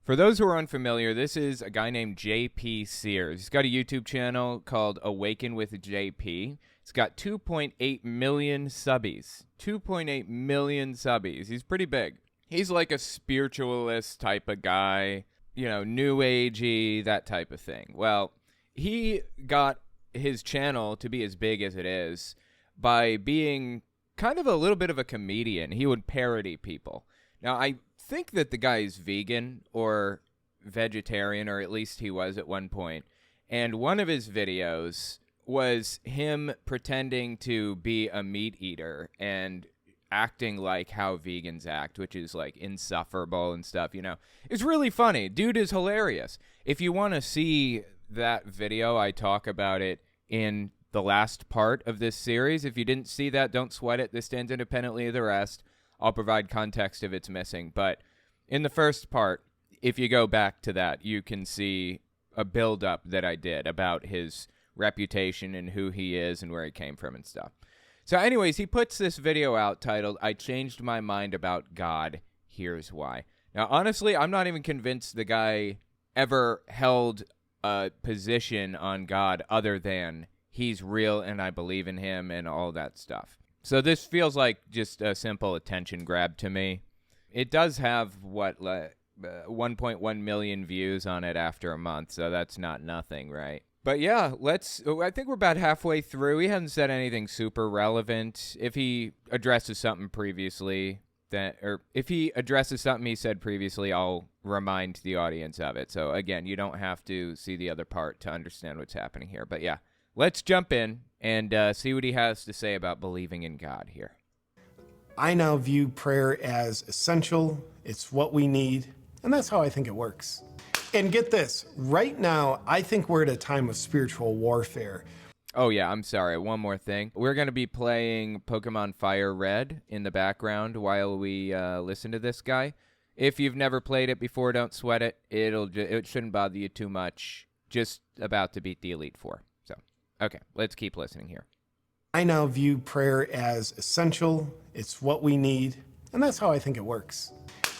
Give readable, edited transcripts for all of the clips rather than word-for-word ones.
For those who are unfamiliar, this is a guy named JP Sears. He's got a YouTube channel called Awaken with JP. It's got 2.8 million subbies. 2.8 million subbies. He's pretty big. He's like a spiritualist type of guy, you know, new agey, that type of thing. Well, he got his channel to be as big as it is by being kind of a little bit of a comedian. He would parody people. Now, I think that the guy is vegan or vegetarian, or at least he was at one point. And one of his videos was him pretending to be a meat eater and acting like how vegans act, which is like insufferable and stuff, you know. It's really funny. Dude is hilarious. If you want to see that video, I talk about it in the last part of this series. If you didn't see that, don't sweat it. This stands independently of the rest. I'll provide context if it's missing. But in the first part, if you go back to that, you can see a build-up that I did about his reputation and who he is and where he came from and stuff. So anyways, he puts this video out titled, "I Changed My Mind About God. Here's Why." Now, honestly, I'm not even convinced the guy ever held a position on God other than he's real and I believe in him and all that stuff. So this feels like just a simple attention grab to me. It does have, 1.1 million views on it after a month, so that's not nothing, right? But yeah, I think we're about halfway through. He hasn't said anything super relevant. If he addresses something previously, if he addresses something he said previously, I'll remind the audience of it. So again, you don't have to see the other part to understand what's happening here. But yeah, let's jump in and see what he has to say about believing in God here. I now view prayer as essential. It's what we need. And that's how I think it works. And get this, right now, I think we're at a time of spiritual warfare. Oh, yeah, I'm sorry. One more thing. We're going to be playing Pokemon Fire Red in the background while we listen to this guy. If you've never played it before, don't sweat it. It shouldn't bother you too much. Just about to beat the Elite Four. So, okay, let's keep listening here. I now view prayer as essential. It's what we need. And that's how I think it works.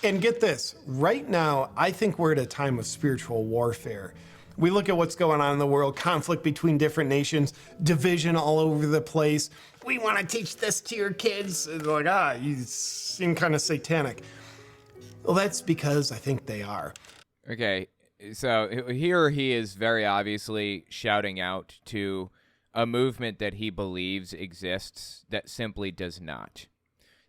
And get this, right now, I think we're at a time of spiritual warfare. We look at what's going on in the world, conflict between different nations, division all over the place. We want to teach this to your kids. It's like, you seem kind of satanic. Well, that's because I think they are. Okay, so here he is very obviously shouting out to a movement that he believes exists that simply does not.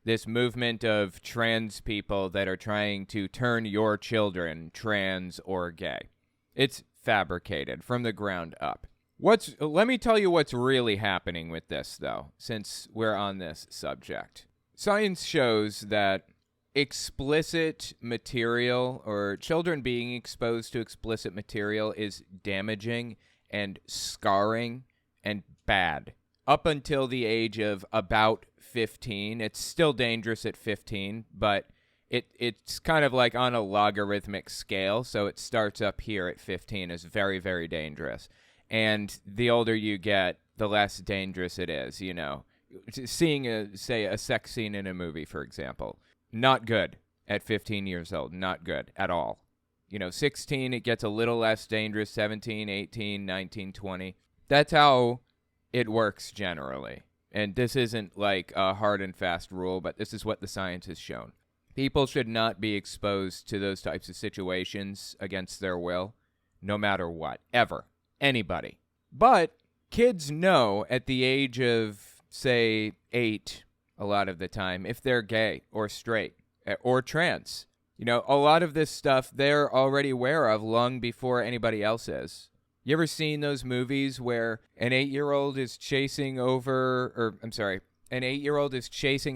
This movement of trans people that are trying to turn your children trans or gay. It's fabricated from the ground up. Let me tell you what's really happening with this, though, since we're on this subject. Science shows that explicit material, or children being exposed to explicit material, is damaging and scarring and bad. Up until the age of about 15. It's still dangerous at 15, but it's kind of like on a logarithmic scale, so it starts up here at 15 is very, very dangerous. And the older you get, the less dangerous it is, you know. Seeing, a sex scene in a movie, for example, not good at 15 years old, not good at all. You know, 16, it gets a little less dangerous, 17, 18, 19, 20. That's how it works generally. And this isn't like a hard and fast rule, but this is what the science has shown. People should not be exposed to those types of situations against their will, no matter what, ever, anybody. But kids know at the age of, say, 8, a lot of the time, if they're gay or straight or trans. You know, a lot of this stuff they're already aware of long before anybody else is. You ever seen those movies where an 8-year-old is chasing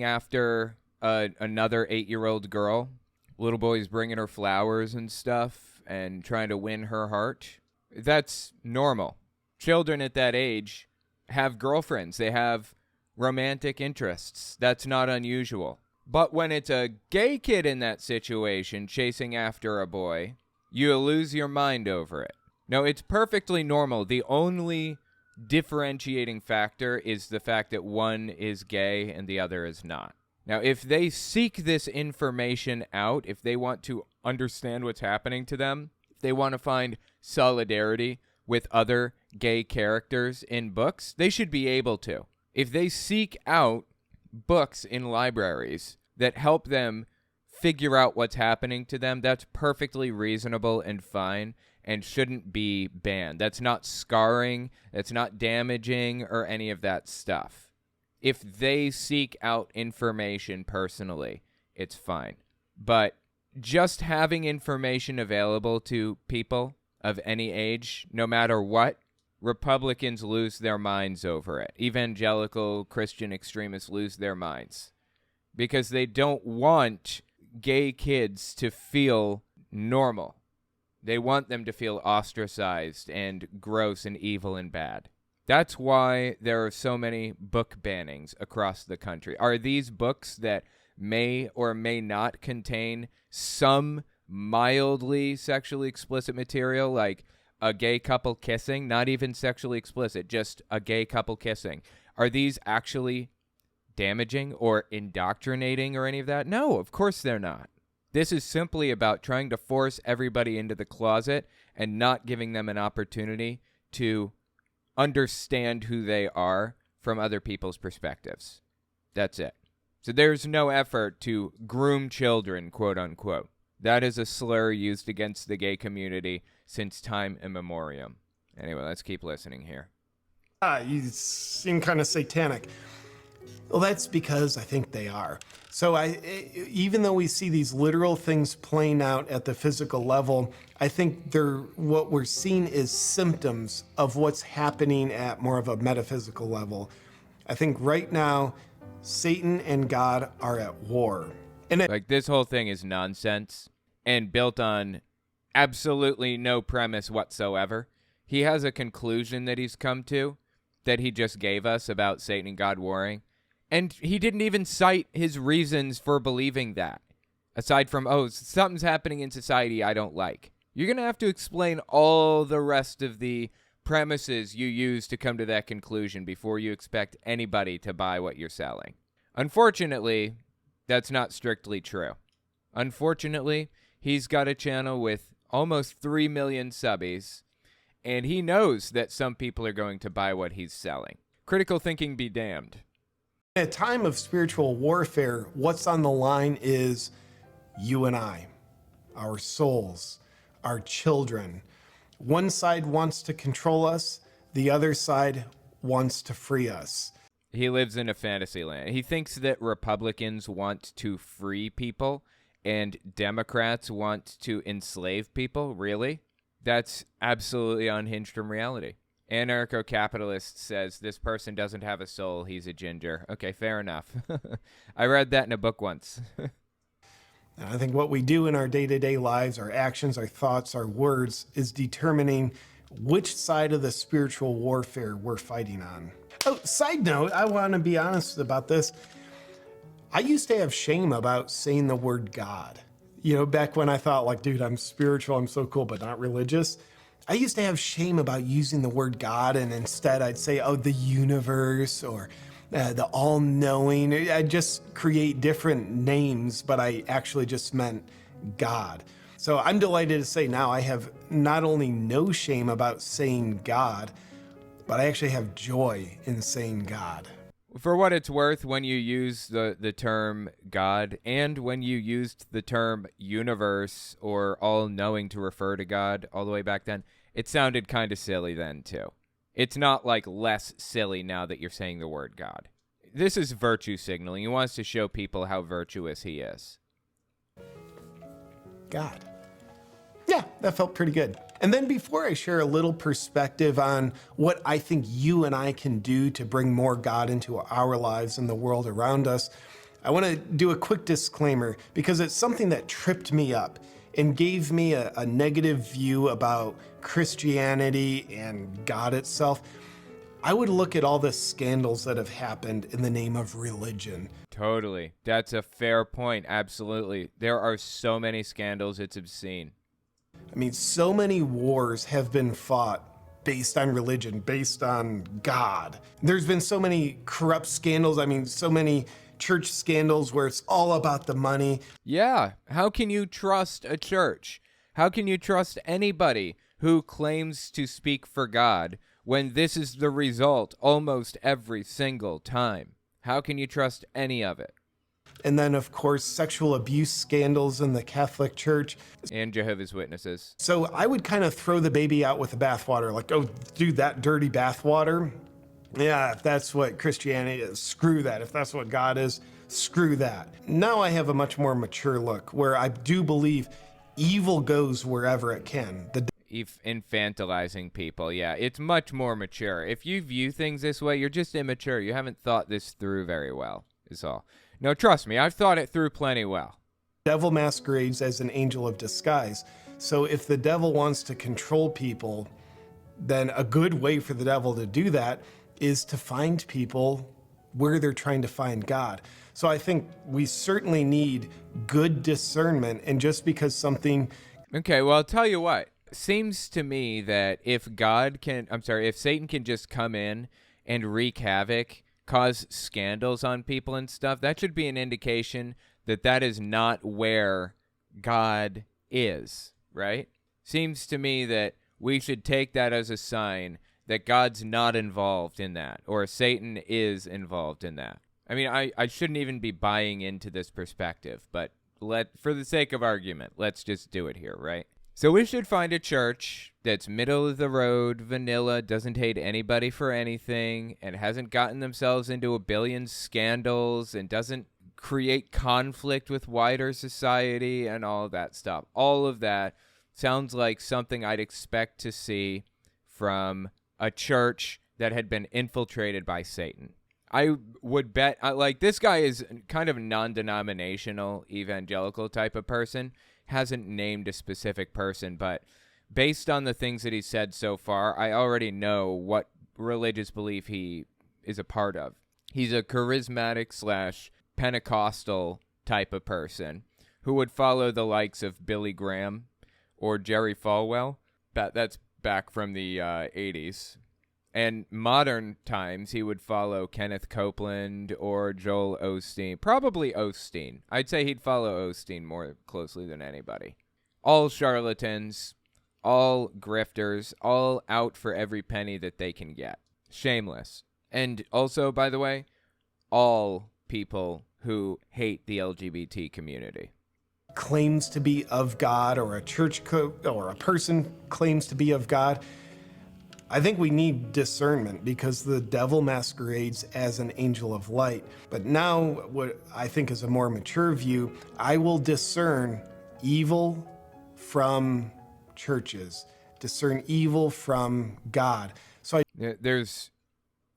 after another 8-year-old girl? Little boy's bringing her flowers and stuff and trying to win her heart. That's normal. Children at that age have girlfriends. They have romantic interests. That's not unusual. But when it's a gay kid in that situation chasing after a boy, you lose your mind over it. No, it's perfectly normal. The only differentiating factor is the fact that one is gay and the other is not. Now, if they seek this information out, if they want to understand what's happening to them, if they want to find solidarity with other gay characters in books, they should be able to. If they seek out books in libraries that help them figure out what's happening to them, that's perfectly reasonable and fine and shouldn't be banned. That's not scarring, that's not damaging or any of that stuff. If they seek out information personally, it's fine. But just having information available to people of any age, no matter what, Republicans lose their minds over it. Evangelical Christian extremists lose their minds because they don't want gay kids to feel normal. They want them to feel ostracized and gross and evil and bad. That's why there are so many book bannings across the country. Are these books that may or may not contain some mildly sexually explicit material, like a gay couple kissing, not even sexually explicit, just a gay couple kissing? Are these actually damaging or indoctrinating or any of that? No, of course they're not. This is simply about trying to force everybody into the closet and not giving them an opportunity to understand who they are from other people's perspectives. That's it. So there's no effort to groom children, quote unquote. That is a slur used against the gay community since time immemorial. Anyway, let's keep listening here. You seem kind of satanic. Well, that's because I think they are. So even though we see these literal things playing out at the physical level, I think what we're seeing is symptoms of what's happening at more of a metaphysical level. I think right now, Satan and God are at war. And like, this whole thing is nonsense and built on absolutely no premise whatsoever. He has a conclusion that he's come to that he just gave us about Satan and God warring. And he didn't even cite his reasons for believing that. Aside from, something's happening in society I don't like. You're going to have to explain all the rest of the premises you use to come to that conclusion before you expect anybody to buy what you're selling. Unfortunately, that's not strictly true. Unfortunately, he's got a channel with almost 3 million subbies, and he knows that some people are going to buy what he's selling. Critical thinking be damned. In a time of spiritual warfare, what's on the line is you and I, our souls, our children. One side wants to control us, the other side wants to free us. He lives in a fantasy land. He thinks that Republicans want to free people and Democrats want to enslave people. Really? That's absolutely unhinged from reality. Anarcho-capitalist says this person doesn't have a soul, he's a ginger. Okay, fair enough. I read that in a book once. I think what we do in our day-to-day lives, our actions, our thoughts, our words, is determining which side of the spiritual warfare we're fighting on. Oh, side note, I want to be honest about this. I used to have shame about saying the word God. You know, back when I thought, like, dude, I'm spiritual, I'm so cool, but not religious. I used to have shame about using the word God, and instead I'd say, the universe, or the all-knowing. I'd just create different names, but I actually just meant God. So I'm delighted to say now I have not only no shame about saying God, but I actually have joy in saying God. For what it's worth, when you use the term God and when you used the term universe or all-knowing to refer to God all the way back then, it sounded kind of silly then, too. It's not, like, less silly now that you're saying the word God. This is virtue signaling. He wants to show people how virtuous he is. God. Yeah, that felt pretty good. And then before I share a little perspective on what I think you and I can do to bring more God into our lives and the world around us, I want to do a quick disclaimer because it's something that tripped me up and gave me a negative view about Christianity and God itself. I would look at all the scandals that have happened in the name of religion. Totally. That's a fair point. Absolutely. There are so many scandals, it's obscene. I mean, so many wars have been fought based on religion, based on God. There's been so many corrupt scandals. I mean, so many church scandals where it's all about the money. Yeah. How can you trust a church? How can you trust anybody who claims to speak for God when this is the result almost every single time? How can you trust any of it? And then, of course, sexual abuse scandals in the Catholic Church. And Jehovah's Witnesses. So I would kind of throw the baby out with the bathwater, like, oh, dude, that dirty bathwater. Yeah, if that's what Christianity is, screw that. If that's what God is, screw that. Now I have a much more mature look where I do believe evil goes wherever it can. Infantilizing people, yeah. It's much more mature. If you view things this way, you're just immature. You haven't thought this through very well, is all. No, trust me, I've thought it through plenty well. Devil masquerades as an angel of disguise. So if the devil wants to control people, then a good way for the devil to do that is to find people where they're trying to find God. So I think we certainly need good discernment. And just because something... Okay, well, I'll tell you what. Seems to me that if Satan can just come in and wreak havoc, cause scandals on people and stuff, that should be an indication that that is not where God is, right? Seems to me that we should take that as a sign that God's not involved in that, or Satan is involved in that. I mean, I shouldn't even be buying into this perspective, but for the sake of argument, let's just do it here, right? So we should find a church that's middle of the road, vanilla, doesn't hate anybody for anything, and hasn't gotten themselves into a billion scandals, and doesn't create conflict with wider society and all of that stuff. All of that sounds like something I'd expect to see from a church that had been infiltrated by Satan. I would bet, this guy is kind of a non-denominational evangelical type of person. Hasn't named a specific person, but based on the things that he said so far, I already know what religious belief he is a part of. He's a charismatic / Pentecostal type of person who would follow the likes of Billy Graham or Jerry Falwell. That's back from the 80s. And modern times, he would follow Kenneth Copeland or Joel Osteen. Probably Osteen. I'd say he'd follow Osteen more closely than anybody. All charlatans, all grifters, all out for every penny that they can get. Shameless. And also, by the way, all people who hate the LGBT community. Claims to be of God, or a church or a person claims to be of God. I think we need discernment because the devil masquerades as an angel of light. But now, what I think is a more mature view, I will discern evil from churches, discern evil from God. So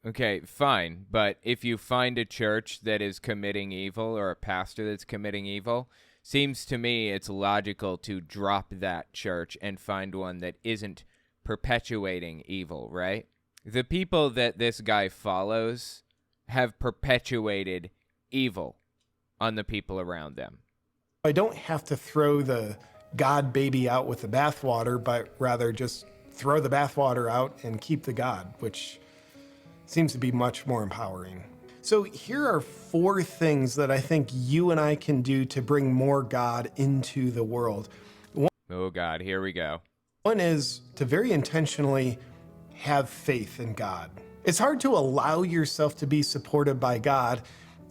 okay, fine. But if you find a church that is committing evil or a pastor that's committing evil, seems to me it's logical to drop that church and find one that isn't perpetuating evil, right? The people that this guy follows have perpetuated evil on the people around them. I don't have to throw the God baby out with the bathwater, but rather just throw the bathwater out and keep the God, which seems to be much more empowering. So here are 4 things that I think you and I can do to bring more God into the world. Oh God, here we go. One is to very intentionally have faith in God. It's hard to allow yourself to be supported by God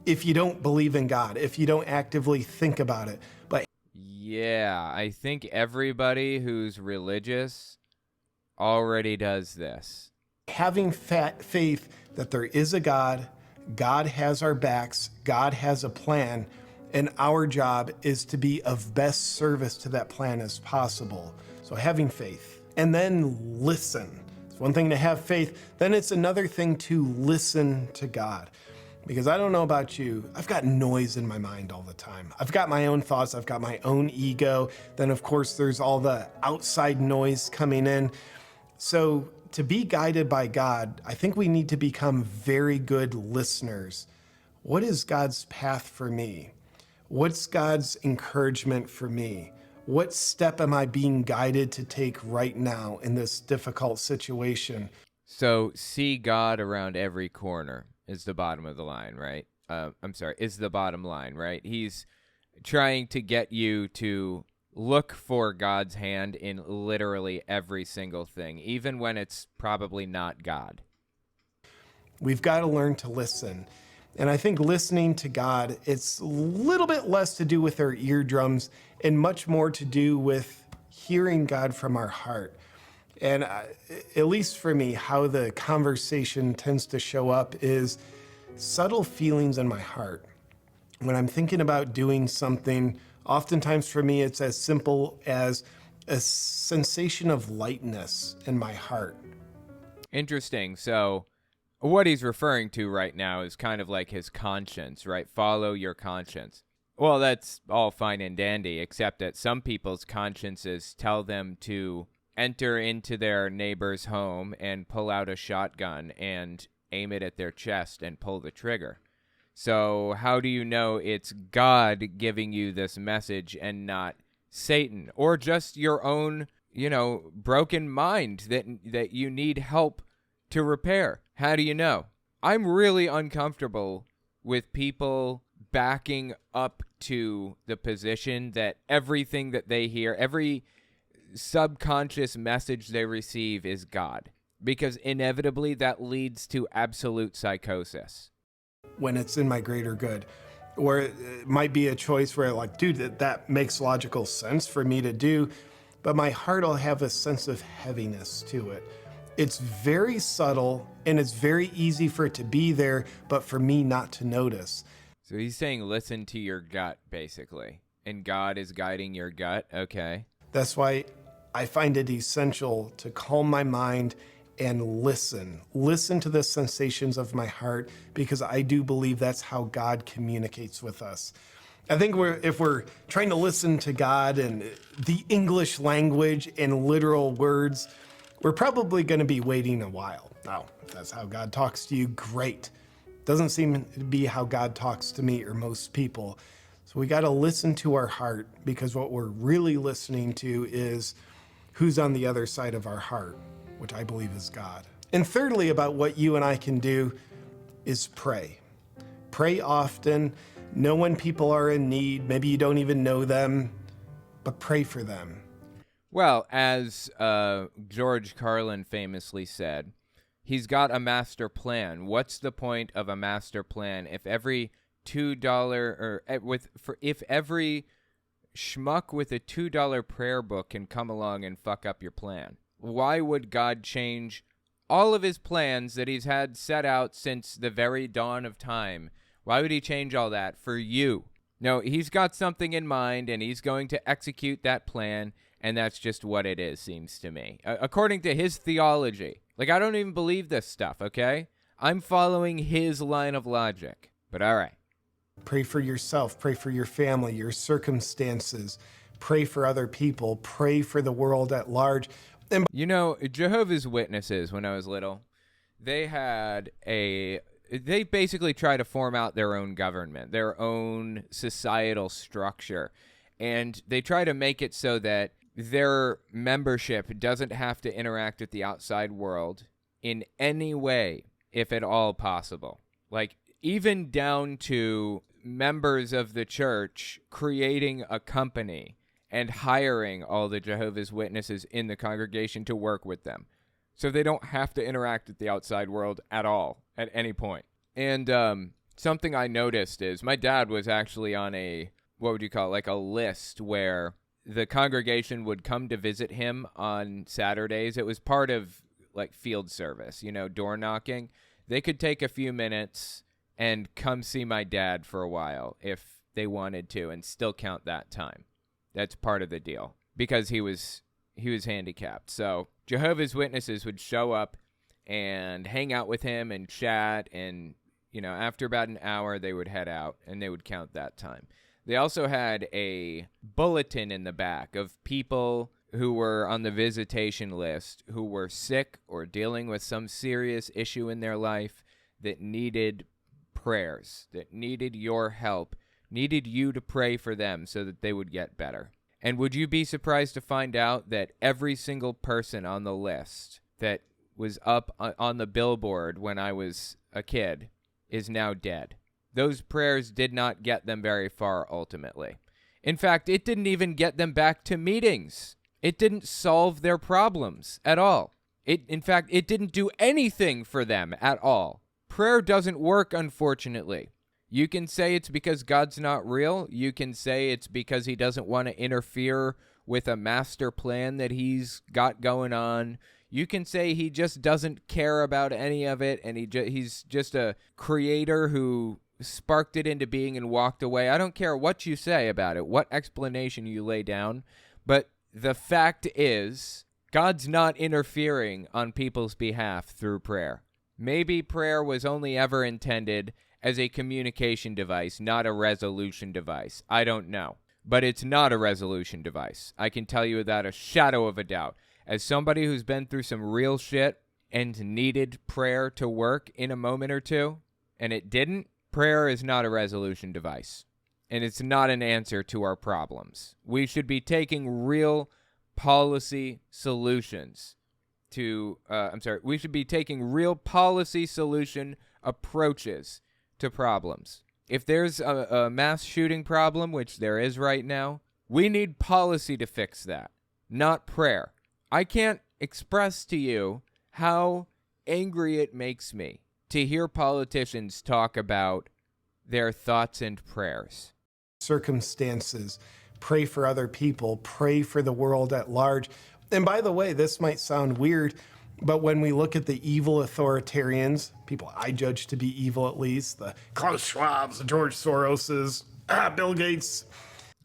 if you don't believe in God, if you don't actively think about it. But yeah, I think everybody who's religious already does this. Having faith that there is a God, God has our backs, God has a plan, and our job is to be of best service to that plan as possible. So having faith, and then listen. It's one thing to have faith, then it's another thing to listen to God. Because I don't know about you, I've got noise in my mind all the time. I've got my own thoughts, I've got my own ego. Then of course there's all the outside noise coming in. So to be guided by God, I think we need to become very good listeners. What is God's path for me? What's God's encouragement for me? What step am I being guided to take right now in this difficult situation? So see God around every corner is the bottom of the line, right? is the bottom line, right? He's trying to get you to look for God's hand in literally every single thing, even when it's probably not God. We've got to learn to listen. And I think listening to God, it's a little bit less to do with our eardrums and much more to do with hearing God from our heart. And at least for me, how the conversation tends to show up is subtle feelings in my heart. When I'm thinking about doing something, oftentimes for me, it's as simple as a sensation of lightness in my heart. Interesting. So what he's referring to right now is kind of like his conscience, right? Follow your conscience. Well, that's all fine and dandy, except that some people's consciences tell them to enter into their neighbor's home and pull out a shotgun and aim it at their chest and pull the trigger. So how do you know it's God giving you this message and not Satan, or just your own, broken mind that you need help to repair? How do you know? I'm really uncomfortable with people backing up to the position that everything that they hear, every subconscious message they receive is God, because inevitably that leads to absolute psychosis. When it's in my greater good, or it might be a choice where like, dude, that makes logical sense for me to do, but my heart will have a sense of heaviness to it. It's very subtle and it's very easy for it to be there, but for me not to notice. So he's saying listen to your gut, basically, and God is guiding your gut. Okay. That's why I find it essential to calm my mind and listen to the sensations of my heart, because I do believe that's how God communicates with us. I think if we're trying to listen to God and the English language and literal words, we're probably going to be waiting a while. Now, if that's how God talks to you, great. Doesn't seem to be how God talks to me or most people. So we got to listen to our heart, because what we're really listening to is who's on the other side of our heart, which I believe is God. And thirdly, about what you and I can do is pray. Pray often. Know when people are in need. Maybe you don't even know them, but pray for them. Well, as George Carlin famously said, he's got a master plan. What's the point of a master plan if every if every schmuck with a $2 prayer book can come along and fuck up your plan? Why would God change all of his plans that he's had set out since the very dawn of time? Why would he change all that for you? No, he's got something in mind, and he's going to execute that plan, and that's just what it is, seems to me. According to his theology. Like, I don't even believe this stuff, okay? I'm following his line of logic. But all right. Pray for yourself. Pray for your family, your circumstances. Pray for other people. Pray for the world at large. And Jehovah's Witnesses, when I was little, they basically try to form out their own government, their own societal structure. And they try to make it so that their membership doesn't have to interact with the outside world in any way, if at all possible. Like, even down to members of the church creating a company and hiring all the Jehovah's Witnesses in the congregation to work with them, so they don't have to interact with the outside world at all, at any point. And something I noticed is my dad was actually on a list where the congregation would come to visit him on Saturdays. It was part of, like, field service, door knocking. They could take a few minutes and come see my dad for a while if they wanted to and still count that time. That's part of the deal, because he was handicapped. So Jehovah's Witnesses would show up and hang out with him and chat, and after about an hour they would head out and they would count that time. They also had a bulletin in the back of people who were on the visitation list who were sick or dealing with some serious issue in their life that needed prayers, that needed your help, needed you to pray for them so that they would get better. And would you be surprised to find out that every single person on the list that was up on the billboard when I was a kid is now dead? those prayers did not get them very far ultimately. In fact, it didn't even get them back to meetings. It didn't solve their problems at all. In fact, it didn't do anything for them at all. Prayer doesn't work, unfortunately. You can say it's because God's not real. You can say it's because he doesn't want to interfere with a master plan that he's got going on. You can say he just doesn't care about any of it, and he's just a creator who sparked it into being and walked away. I don't care what you say about it, what explanation you lay down, but the fact is, God's not interfering on people's behalf through prayer. Maybe prayer was only ever intended as a communication device, not a resolution device. I don't know. But it's not a resolution device. I can tell you without a shadow of a doubt. As somebody who's been through some real shit and needed prayer to work in a moment or two, and it didn't, prayer is not a resolution device. And it's not an answer to our problems. We should be taking real policy solutions we should be taking real policy solution approaches to problems. If there's a mass shooting problem, which there is right now, we need policy to fix that, not prayer. I can't express to you how angry it makes me to hear politicians talk about their thoughts and prayers. Circumstances, pray for other people, pray for the world at large. And by the way, this might sound weird, but when we look at the evil authoritarians, people I judge to be evil at least, the Klaus Schwabs, the George Soroses, Bill Gates.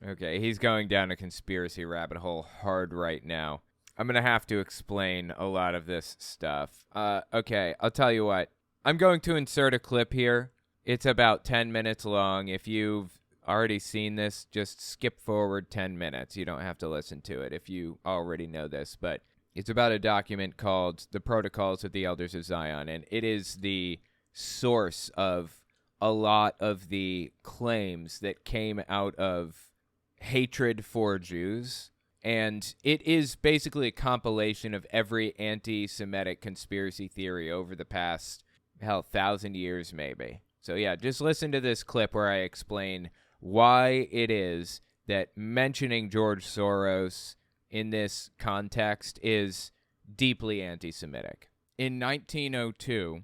Okay, he's going down a conspiracy rabbit hole hard right now. I'm going to have to explain a lot of this stuff. Okay, I'll tell you what. I'm going to insert a clip here. It's about 10 minutes long. If you've already seen this, just skip forward 10 minutes. You don't have to listen to it if you already know this, but it's about a document called The Protocols of the Elders of Zion, and it is the source of a lot of the claims that came out of hatred for Jews, and it is basically a compilation of every anti-Semitic conspiracy theory over the past, 1,000 years maybe. So yeah, just listen to this clip where I explain why it is that mentioning George Soros in this context is deeply anti-Semitic. In 1902,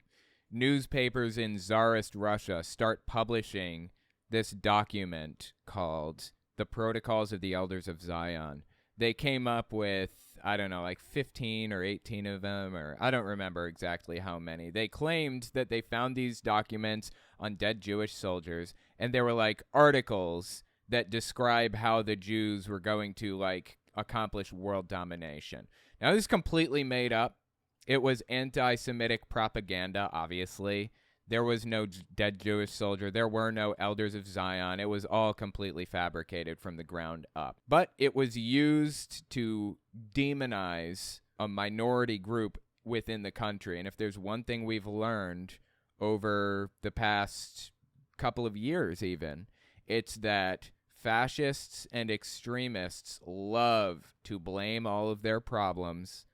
newspapers in Tsarist Russia start publishing this document called The Protocols of the Elders of Zion. They came up with, I don't know, like 15 or 18 of them, or I don't remember exactly how many. They claimed that they found these documents on dead Jewish soldiers, and they were like articles that describe how the Jews were going to like accomplish world domination. Now, this is completely made up. It was anti-Semitic propaganda, obviously. There was no dead Jewish soldier. There were no elders of Zion. It was all completely fabricated from the ground up. But it was used to demonize a minority group within the country. And if there's one thing we've learned over the past couple of years even, it's that fascists and extremists love to blame all of their problems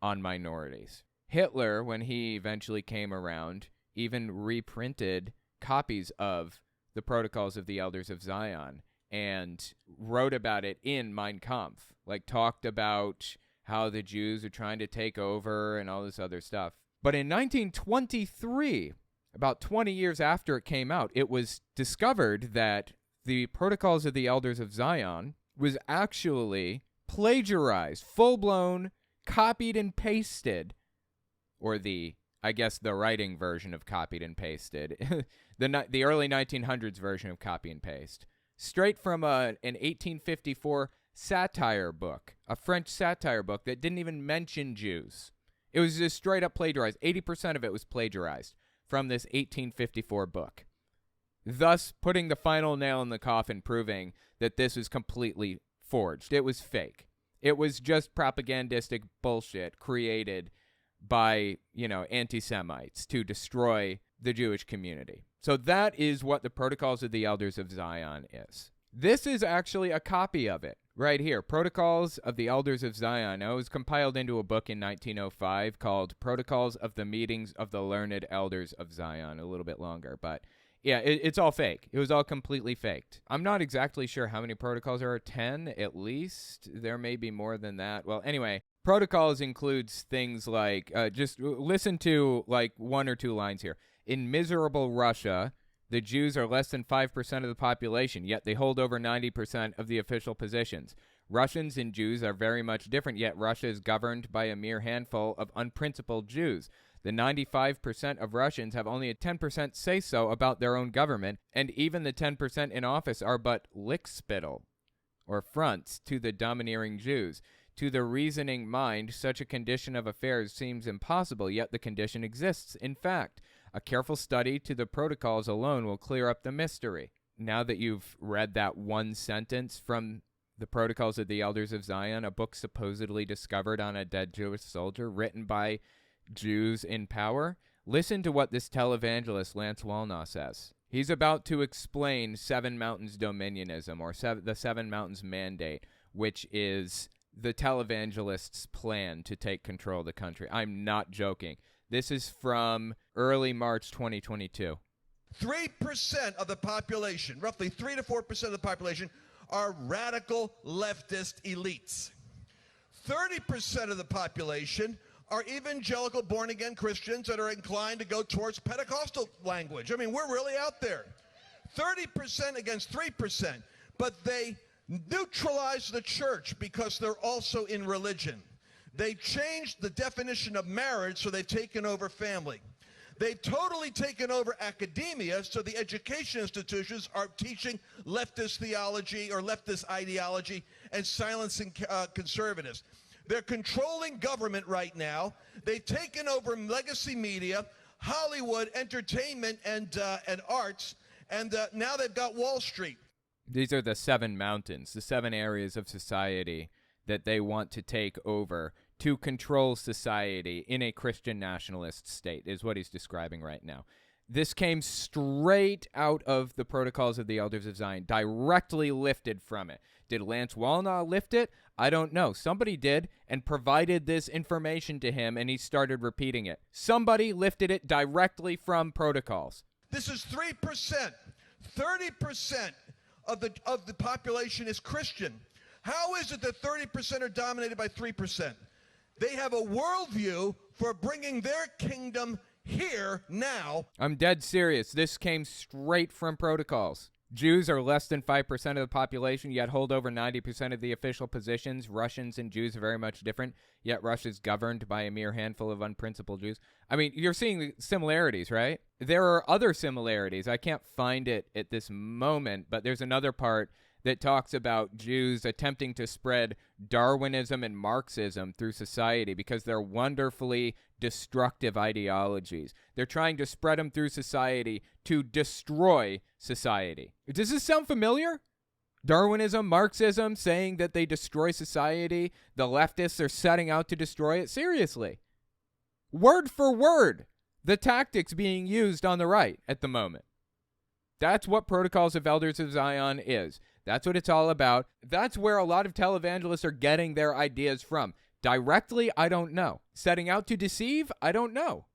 on minorities. Hitler, when he eventually came around, even reprinted copies of the Protocols of the Elders of Zion and wrote about it in Mein Kampf, like talked about how the Jews are trying to take over and all this other stuff. But in 1923, about 20 years after it came out, it was discovered that the Protocols of the Elders of Zion was actually plagiarized, full-blown, copied and pasted, or the writing version of copied and pasted, the early 1900s version of copy and paste, straight from an 1854 satire book, a French satire book that didn't even mention Jews. It was just straight up plagiarized. 80% of it was plagiarized from this 1854 book, thus putting the final nail in the coffin, proving that this was completely forged. It was fake. It was just propagandistic bullshit created by, anti-Semites to destroy the Jewish community. So that is what the Protocols of the Elders of Zion is. This is actually a copy of it right here, Protocols of the Elders of Zion. Now, it was compiled into a book in 1905 called Protocols of the Meetings of the Learned Elders of Zion, a little bit longer, but Yeah, it's all fake. It was all completely faked. I'm not exactly sure how many protocols there are. 10 at least. There may be more than that. Well, anyway, protocols includes things like, just listen to like one or two lines here. In miserable Russia, the Jews are less than 5% of the population, yet they hold over 90% of the official positions. Russians and Jews are very much different, yet Russia is governed by a mere handful of unprincipled Jews. The 95% of Russians have only a 10% say-so about their own government, and even the 10% in office are but lickspittle, or fronts, to the domineering Jews. To the reasoning mind, such a condition of affairs seems impossible, yet the condition exists. In fact, a careful study to the protocols alone will clear up the mystery. Now that you've read that one sentence from the Protocols of the Elders of Zion, a book supposedly discovered on a dead Jewish soldier, written by Jews in power, listen to what this televangelist Lance Wallnau says. He's about to explain Seven Mountains Dominionism, or the Seven Mountains Mandate, which is the televangelist's plan to take control of the country. I'm not joking. This is from early March 2022. 3% of the population, roughly 3 to 4% of the population, are radical leftist elites. 30% of the population are evangelical born-again Christians that are inclined to go towards Pentecostal language. I mean, we're really out there. 30% against 3%, but they neutralize the church because they're also in religion. They changed the definition of marriage, so they've taken over family. They've totally taken over academia, so the education institutions are teaching leftist theology or leftist ideology and silencing conservatives. They're controlling government right now. They've taken over legacy media, Hollywood, entertainment, and arts, and now they've got Wall Street. These are the 7 mountains, the 7 areas of society that they want to take over to control society in a Christian nationalist state, is what he's describing right now. This came straight out of the Protocols of the Elders of Zion, directly lifted from it. Did Lance Wallnau lift it? I don't know. Somebody did and provided this information to him, and he started repeating it. Somebody lifted it directly from Protocols. This is 3%. 30% of the population is Christian. How is it that 30% are dominated by 3%? They have a worldview for bringing their kingdom here now. I'm dead serious. This came straight from Protocols. Jews are less than 5% of the population, yet hold over 90% of the official positions. Russians and Jews are very much different, yet Russia's governed by a mere handful of unprincipled Jews. I mean, you're seeing similarities, right? There are other similarities. I can't find it at this moment, but there's another part that talks about Jews attempting to spread Darwinism and Marxism through society because they're wonderfully destructive ideologies. They're trying to spread them through society to destroy society. Does this sound familiar? Darwinism, Marxism, saying that they destroy society. The leftists are setting out to destroy it. Seriously. Word for word, the tactics being used on the right at the moment. That's what Protocols of Elders of Zion is. That's what it's all about. That's where a lot of televangelists are getting their ideas from. Directly, I don't know. Setting out to deceive, I don't know.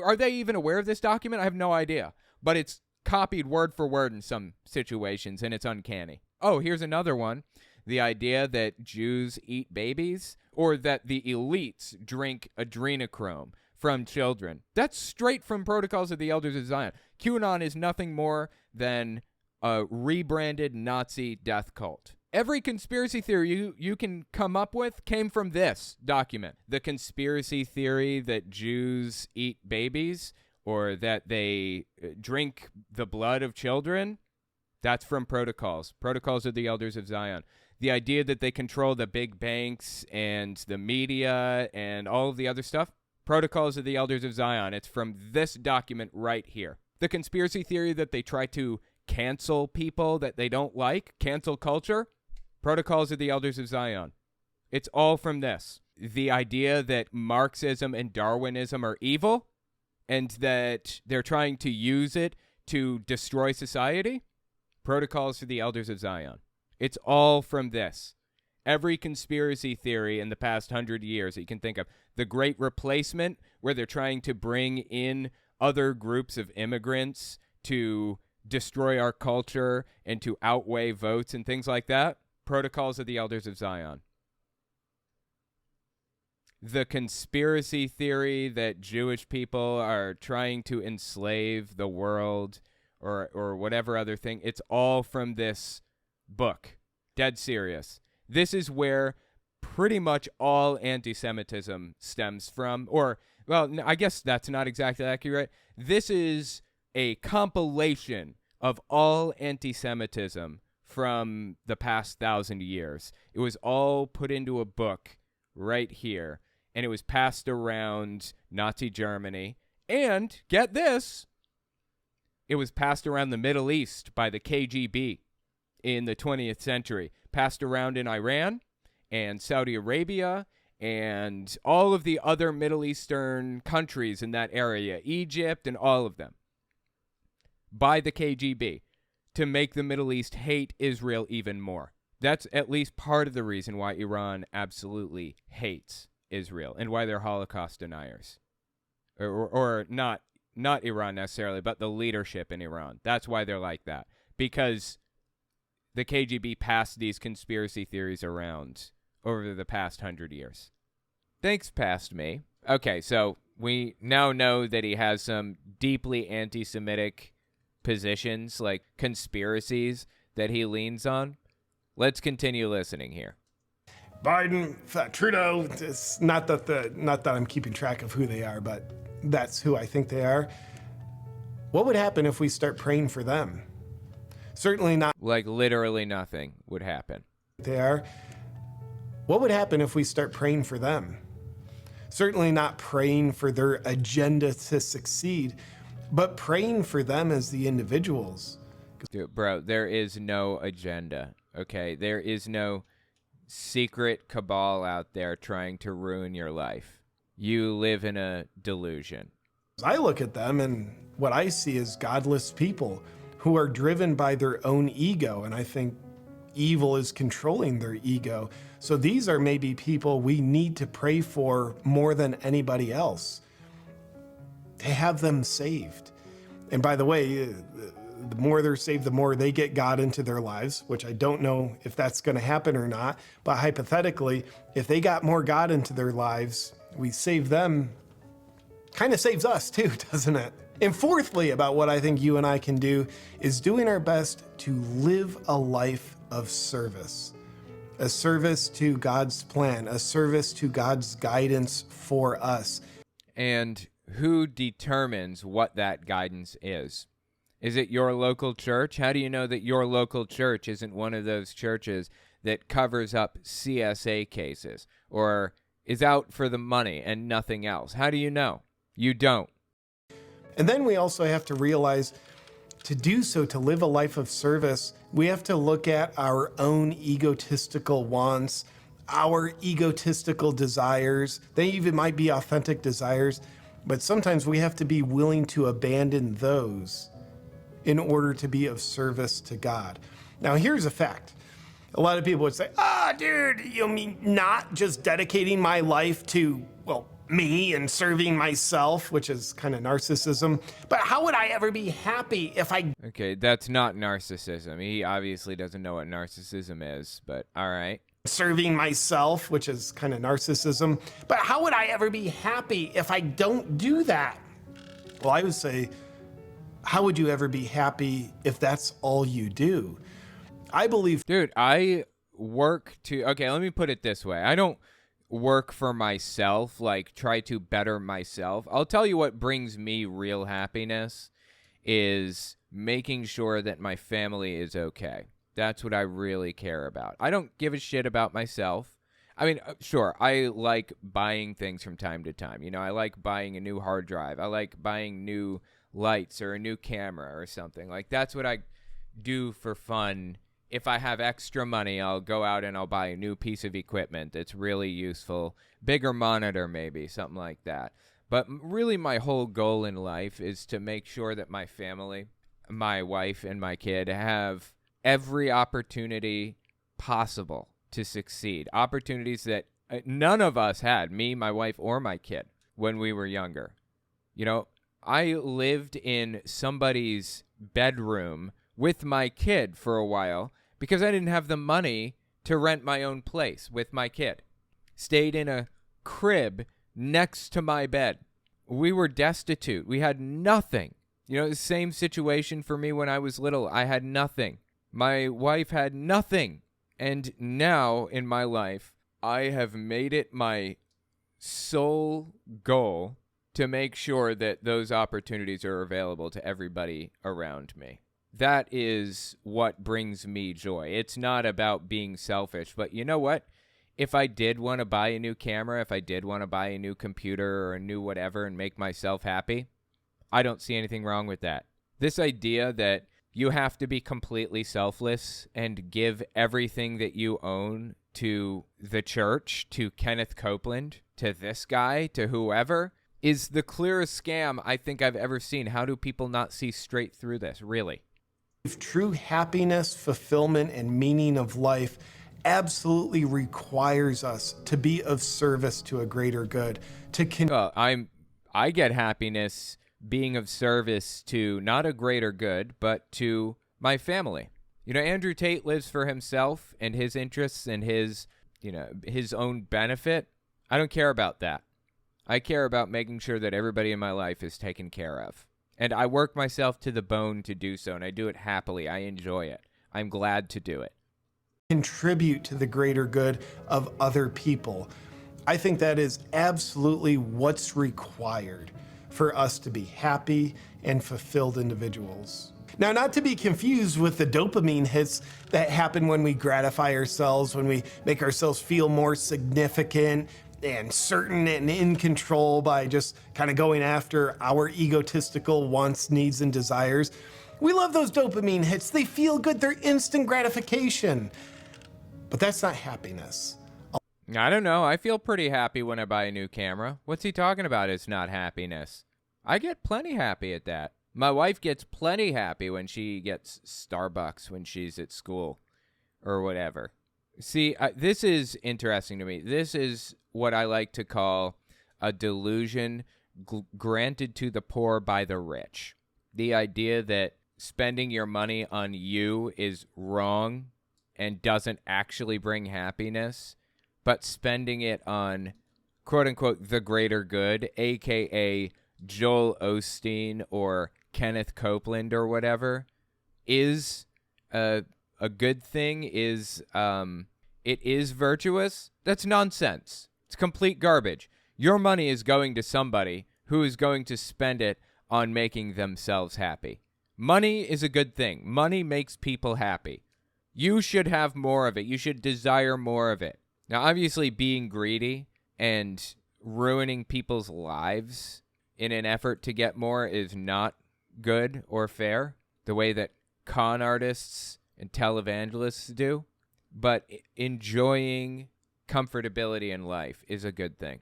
Are they even aware of this document? I have no idea. But it's copied word for word in some situations, and it's uncanny. Oh, here's another one. The idea that Jews eat babies, or that the elites drink adrenochrome from children. That's straight from Protocols of the Elders of Zion. QAnon is nothing more than a rebranded Nazi death cult. Every conspiracy theory you can come up with came from this document. The conspiracy theory that Jews eat babies or that they drink the blood of children, that's from Protocols. Protocols of the Elders of Zion. The idea that they control the big banks and the media and all of the other stuff, Protocols of the Elders of Zion. It's from this document right here. The conspiracy theory that they try to cancel people that they don't like, cancel culture, Protocols of the Elders of Zion. It's all from this. The idea that Marxism and Darwinism are evil and that they're trying to use it to destroy society, Protocols of the Elders of Zion. It's all from this. Every conspiracy theory in the past 100 years that you can think of. The Great Replacement, where they're trying to bring in other groups of immigrants to destroy our culture and to outweigh votes and things like that? Protocols of the Elders of Zion. The conspiracy theory that Jewish people are trying to enslave the world or whatever other thing, it's all from this book. Dead serious. This is where pretty much all anti-Semitism stems from. Or, well, I guess that's not exactly accurate. This is a compilation of all anti-Semitism from the past 1,000 years. It was all put into a book right here, and it was passed around Nazi Germany. And, get this, it was passed around the Middle East by the KGB in the 20th century, passed around in Iran and Saudi Arabia and all of the other Middle Eastern countries in that area, Egypt and all of them, by the KGB to make the Middle East hate Israel even more. That's at least part of the reason why Iran absolutely hates Israel and why they're Holocaust deniers. Or not Iran necessarily, but the leadership in Iran. That's why they're like that. Because the KGB passed these conspiracy theories around over the past 100 years. Thanks, past me. Okay, so we now know that he has some deeply anti-Semitic positions, like conspiracies, that he leans on. Let's continue listening here. Biden, Trudeau, it's not that I'm keeping track of who they are, but that's who I think they are. What would happen if we start praying for them? Certainly not. Like literally nothing would happen. They are. What would happen if we start praying for them? Certainly not praying for their agenda to succeed, but praying for them as the individuals. Dude, bro, there is no agenda, okay? There is no secret cabal out there trying to ruin your life. You live in a delusion. I look at them and what I see is godless people who are driven by their own ego, and I think evil is controlling their ego. So these are maybe people we need to pray for more than anybody else. To have them saved. And by the way, the more they're saved, the more they get God into their lives, which I don't know if that's going to happen or not. But hypothetically, if they got more God into their lives, we save them. Kind of saves us too, doesn't it? And fourthly, about what I think you and I can do is doing our best to live a life of service. A service to God's plan, a service to God's guidance for us. And who determines what that guidance is? Is it your local church? How do you know that your local church isn't one of those churches that covers up CSA cases or is out for the money and nothing else? How do you know? You don't. And then we also have to realize to do so, to live a life of service, we have to look at our own egotistical wants, our egotistical desires. They even might be authentic desires, but sometimes we have to be willing to abandon those in order to be of service to God. Now, here's a fact. A lot of people would say, dude, you mean not just dedicating my life to, well, me and serving myself, which is kind of narcissism, but how would I ever be happy if I... Okay, that's not narcissism. He obviously doesn't know what narcissism is, but all right. Serving myself, which is kind of narcissism, but how would I ever be happy if I don't do that? Well, I would say, how would you ever be happy if that's all you do? I believe... Dude, I work to... Okay, let me put it this way. I don't work for myself, like try to better myself. I'll tell you what brings me real happiness is making sure that my family is okay. That's what I really care about. I don't give a shit about myself. I mean, sure, I like buying things from time to time. You know, I like buying a new hard drive. I like buying new lights or a new camera or something. Like, that's what I do for fun. If I have extra money, I'll go out and I'll buy a new piece of equipment that's really useful. Bigger monitor, maybe, something like that. But really, my whole goal in life is to make sure that my family, my wife and my kid have every opportunity possible to succeed. Opportunities that none of us had, me, my wife, or my kid, when we were younger. You know, I lived in somebody's bedroom with my kid for a while because I didn't have the money to rent my own place with my kid. Stayed in a crib next to my bed. We were destitute. We had nothing. You know, the same situation for me when I was little. I had nothing. My wife had nothing. And now in my life, I have made it my sole goal to make sure that those opportunities are available to everybody around me. That is what brings me joy. It's not about being selfish, but you know what? If I did want to buy a new camera, if I did want to buy a new computer or a new whatever and make myself happy, I don't see anything wrong with that. This idea that you have to be completely selfless and give everything that you own to the church, to Kenneth Copeland, to this guy, to whoever, is the clearest scam I think I've ever seen. How do people not see straight through this, really? True happiness, fulfillment, and meaning of life absolutely requires us to be of service to a greater good. I get happiness being of service to not a greater good, but to my family. You know, Andrew Tate lives for himself and his interests and his own benefit. I don't care about that. I care about making sure that everybody in my life is taken care of. And I work myself to the bone to do so, and I do it happily. I enjoy it. I'm glad to do it. Contribute to the greater good of other people. I think that is absolutely what's required for us to be happy and fulfilled individuals. Now, not to be confused with the dopamine hits that happen when we gratify ourselves, when we make ourselves feel more significant and certain and in control by just kind of going after our egotistical wants, needs, and desires. We love those dopamine hits. They feel good. They're instant gratification. But that's not happiness. I don't know. I feel pretty happy when I buy a new camera. What's he talking about? It's not happiness. I get plenty happy at that. My wife gets plenty happy when she gets Starbucks when she's at school or whatever. See, this is interesting to me. This is what I like to call a delusion granted to the poor by the rich. The idea that spending your money on you is wrong and doesn't actually bring happiness, but spending it on, quote-unquote, the greater good, a.k.a. Joel Osteen or Kenneth Copeland or whatever, is a good thing, it is virtuous. That's nonsense. It's complete garbage. Your money is going to somebody who is going to spend it on making themselves happy. Money is a good thing. Money makes people happy. You should have more of it. You should desire more of it. Now, obviously, being greedy and ruining people's lives in an effort to get more is not good or fair, the way that con artists and televangelists do. But enjoying comfortability in life is a good thing.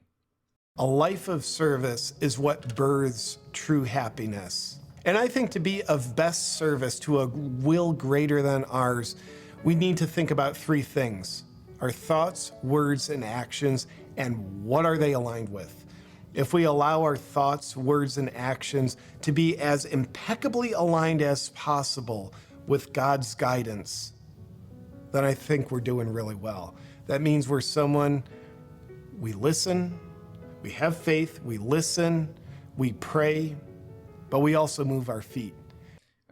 A life of service is what births true happiness. And I think to be of best service to a will greater than ours, we need to think about three things: our thoughts, words, and actions, and what are they aligned with? If we allow our thoughts, words, and actions to be as impeccably aligned as possible with God's guidance, then I think we're doing really well. That means we're someone, we listen, we have faith, we listen, we pray, but we also move our feet.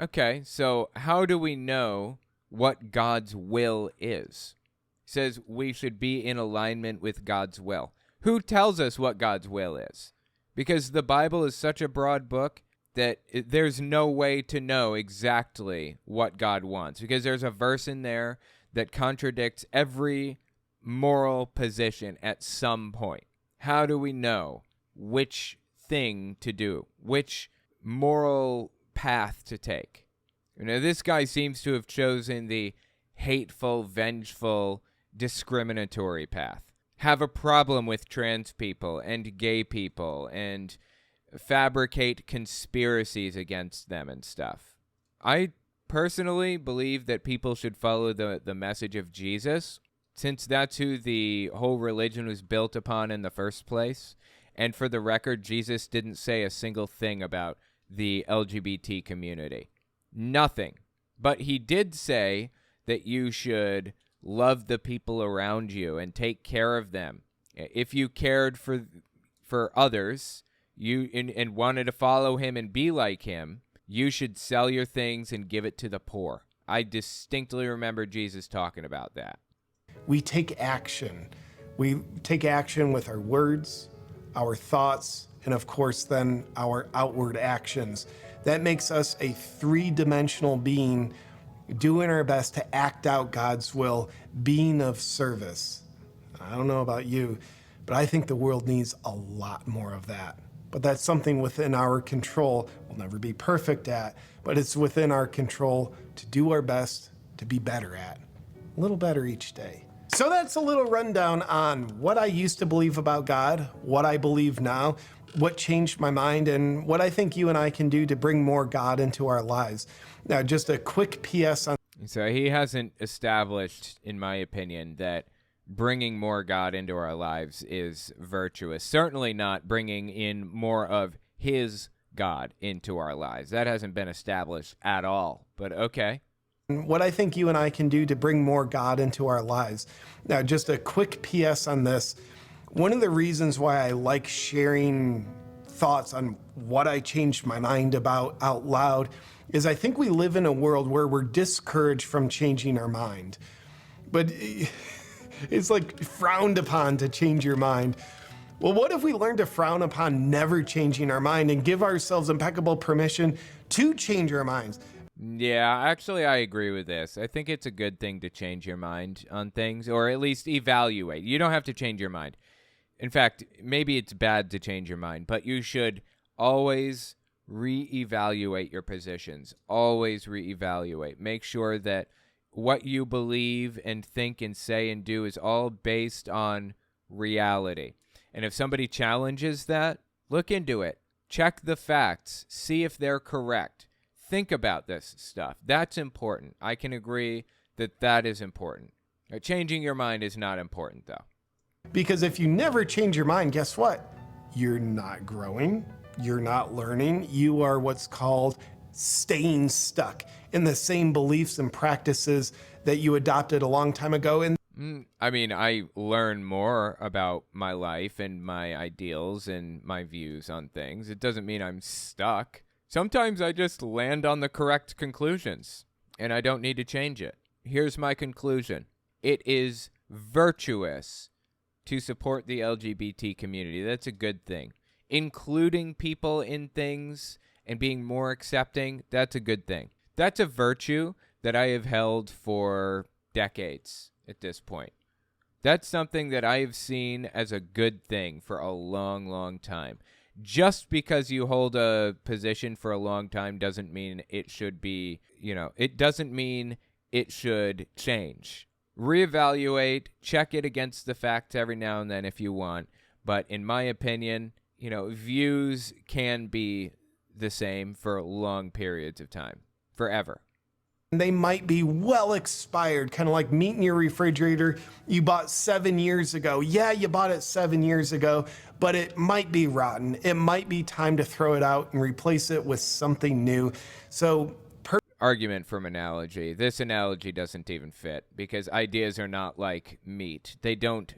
Okay, so how do we know what God's will is? It says we should be in alignment with God's will. Who tells us what God's will is? Because the Bible is such a broad book that there's no way to know exactly what God wants, because there's a verse in there that contradicts every moral position at some point. How do we know which thing to do, which moral path to take? You know, this guy seems to have chosen the hateful, vengeful, discriminatory path. Have a problem with trans people and gay people and fabricate conspiracies against them and stuff. I personally believe that people should follow the message of Jesus, since that's who the whole religion was built upon in the first place. And for the record, Jesus didn't say a single thing about the LGBT community. Nothing. But he did say that you should love the people around you and take care of them. If you cared for others, and wanted to follow him and be like him, you should sell your things and give it to the poor. I distinctly remember Jesus talking about that. We take action. We take action with our words, our thoughts, and of course then our outward actions. That makes us a three-dimensional being, doing our best to act out God's will, being of service. I don't know about you, but I think the world needs a lot more of that. But that's something within our control. We'll never be perfect at, but it's within our control to do our best to be better at. A little better each day. So that's a little rundown on what I used to believe about God, what I believe now, what changed my mind, and what I think you and I can do to bring more God into our lives. Now, just a quick PS on... So he hasn't established, in my opinion, that bringing more God into our lives is virtuous. Certainly not bringing in more of his God into our lives. That hasn't been established at all, but okay. What I think you and I can do to bring more God into our lives. Now, just a quick PS on this. One of the reasons why I like sharing thoughts on what I changed my mind about out loud is I think we live in a world where we're discouraged from changing our mind. But it's like frowned upon to change your mind. Well, what if we learn to frown upon never changing our mind and give ourselves impeccable permission to change our minds? Yeah, actually, I agree with this. I think it's a good thing to change your mind on things, or at least evaluate. You don't have to change your mind. In fact, maybe it's bad to change your mind, but you should always reevaluate your positions. Always reevaluate. Make sure that what you believe and think and say and do is all based on reality. And if somebody challenges that, look into it. Check the facts. See if they're correct. Think about this stuff. That's important. I can agree that that is important. Changing your mind is not important, though. Because if you never change your mind, guess what? You're not growing. You're not learning. You are what's called staying stuck in the same beliefs and practices that you adopted a long time ago. And I mean, I learn more about my life and my ideals and my views on things. It doesn't mean I'm stuck. Sometimes I just land on the correct conclusions, and I don't need to change it. Here's my conclusion. It is virtuous to support the LGBT community. That's a good thing. Including people in things and being more accepting, that's a good thing. That's a virtue that I have held for decades at this point. That's something that I have seen as a good thing for a long, long time. Just because you hold a position for a long time doesn't mean it should be, it doesn't mean it should change. Reevaluate, check it against the facts every now and then if you want. But in my opinion, views can be the same for long periods of time, forever. They might be well expired, kind of like meat in your refrigerator you bought 7 years ago. Yeah, you bought it 7 years ago, but it might be rotten. It might be time to throw it out and replace it with something new. So, argument from analogy. This analogy doesn't even fit because ideas are not like meat. They don't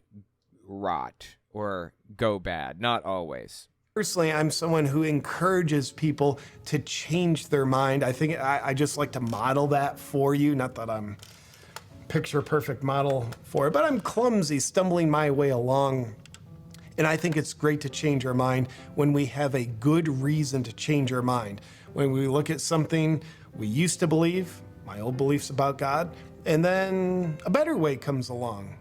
rot or go bad, not always. Personally, I'm someone who encourages people to change their mind. I think I just like to model that for you. Not that I'm picture perfect model for it, but I'm clumsy, stumbling my way along. And I think it's great to change our mind when we have a good reason to change our mind. When we look at something we used to believe, my old beliefs about God, and then a better way comes along.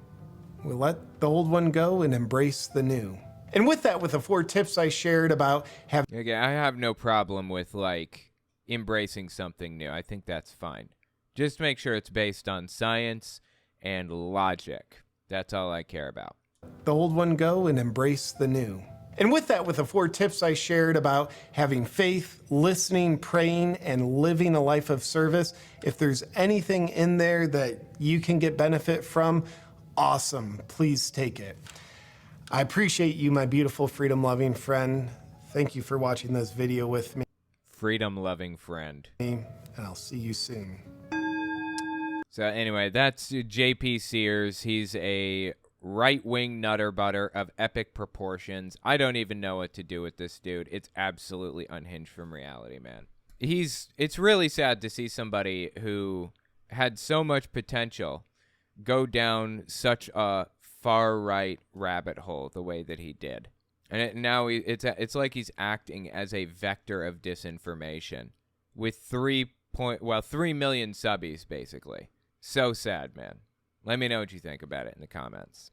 We let the old one go and embrace the new. And with that, with the 4 tips I shared about having... Okay, I have no problem with, embracing something new. I think that's fine. Just make sure it's based on science and logic. That's all I care about. The old one go and embrace the new. And with that, with the 4 tips I shared about having faith, listening, praying, and living a life of service, if there's anything in there that you can get benefit from, awesome. Please take it. I appreciate you, my beautiful freedom-loving friend. Thank you for watching this video with me. freedom-loving friend. And I'll see you soon. So anyway, that's JP Sears. He's a right-wing nutter butter of epic proportions. I don't even know what to do with this dude. It's absolutely unhinged from reality, man. It's really sad to see somebody who had so much potential go down such a far-right rabbit hole the way that he did. And now it's like he's acting as a vector of disinformation with 3 million subbies, basically. So sad, man. Let me know what you think about it in the comments.